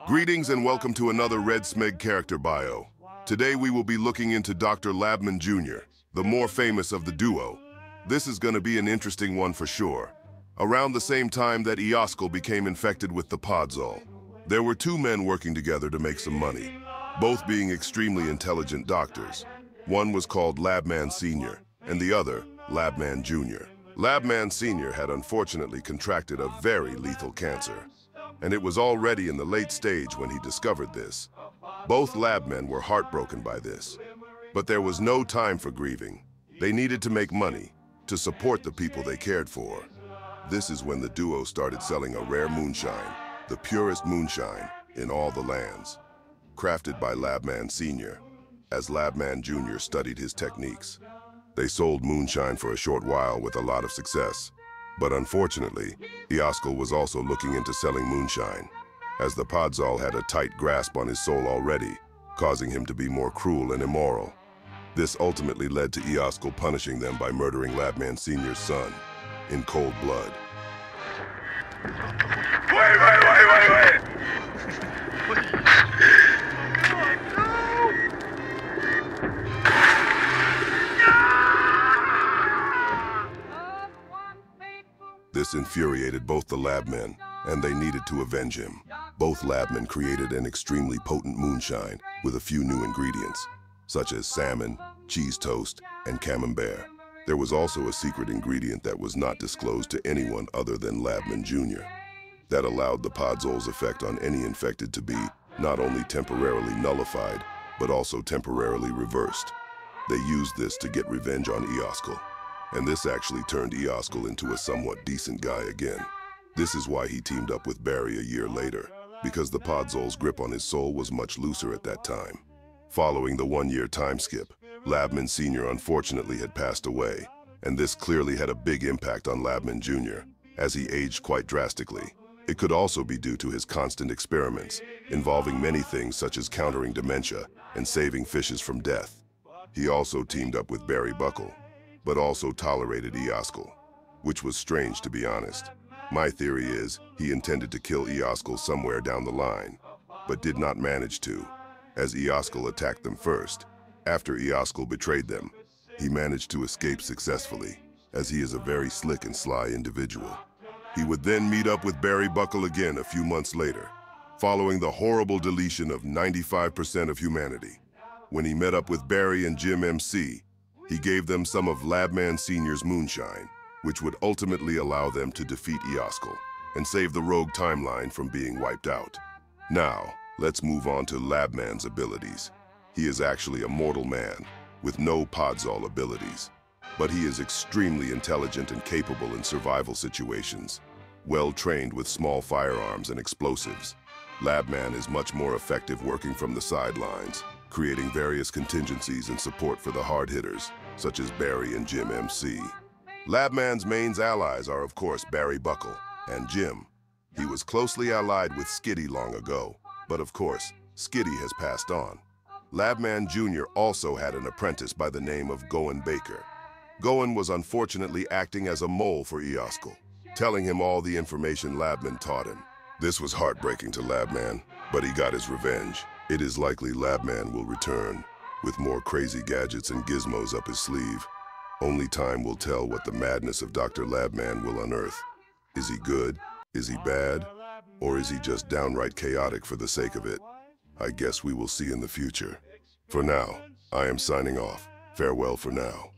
Greetings and welcome to another Red Smeg character bio. Today we will be looking into Dr. Labman Jr., the more famous of the duo. This is going to be an interesting one for sure. Around the same time that Eoskal became infected with the podzol, there were two men working together to make some money, both being extremely intelligent doctors. One was called Labman Sr. and the other, Labman Jr. Labman Sr. had unfortunately contracted a very lethal cancer, and it was already in the late stage when he discovered this. Both Labmen were heartbroken by this, but there was no time for grieving. They needed to make money to support the people they cared for. This is when the duo started selling a rare moonshine, the purest moonshine in all the lands, crafted by Labman Sr. as Labman Jr. studied his techniques. They sold moonshine for a short while with a lot of success. But unfortunately, Eoskal was also looking into selling moonshine, as the podzol had a tight grasp on his soul already, causing him to be more cruel and immoral. This ultimately led to Eoskal punishing them by murdering Labman Sr.'s son in cold blood. Wait! This infuriated both the Labmen, and they needed to avenge him. Both Labmen created an extremely potent moonshine with a few new ingredients, such as salmon, cheese toast, and camembert. There was also a secret ingredient that was not disclosed to anyone other than Labman Jr. that allowed the podzol's effect on any infected to be not only temporarily nullified, but also temporarily reversed. They used this to get revenge on Eoskal. And this actually turned Eoskal into a somewhat decent guy again. This is why he teamed up with Barry a year later, because the podzol's grip on his soul was much looser at that time. Following the one-year time skip, Labman Sr. unfortunately had passed away, and this clearly had a big impact on Labman Jr., as he aged quite drastically. It could also be due to his constant experiments, involving many things such as countering dementia and saving fishes from death. He also teamed up with Barry Buckle, but also tolerated Eoskal, which was strange to be honest. My theory is he intended to kill Eoskal somewhere down the line, but did not manage to, as Eoskal attacked them first. After Eoskal betrayed them, he managed to escape successfully, as he is a very slick and sly individual. He would then meet up with Barry Buckle again a few months later, following the horrible deletion of 95% of humanity. When he met up with Barry and Jim MC, he gave them some of Labman Sr.'s moonshine, which would ultimately allow them to defeat Eoskal and save the rogue timeline from being wiped out. Now, let's move on to Labman's abilities. He is actually a mortal man with no podzol abilities, but he is extremely intelligent and capable in survival situations, well trained with small firearms and explosives. Labman is much more effective working from the sidelines, creating various contingencies and support for the hard hitters, such as Barry and Jim MC. Labman's main allies are of course Barry Buckle and Jim. He was closely allied with Skitty long ago, but of course, Skitty has passed on. Labman Jr. also had an apprentice by the name of Gowan Baker. Gowan was unfortunately acting as a mole for Eoskal, telling him all the information Labman taught him. This was heartbreaking to Labman, but he got his revenge. It is likely Labman will return, with more crazy gadgets and gizmos up his sleeve. Only time will tell what the madness of Dr. Labman will unearth. Is he good? Is he bad? Or is he just downright chaotic for the sake of it? I guess we will see in the future. For now, I am signing off. Farewell for now.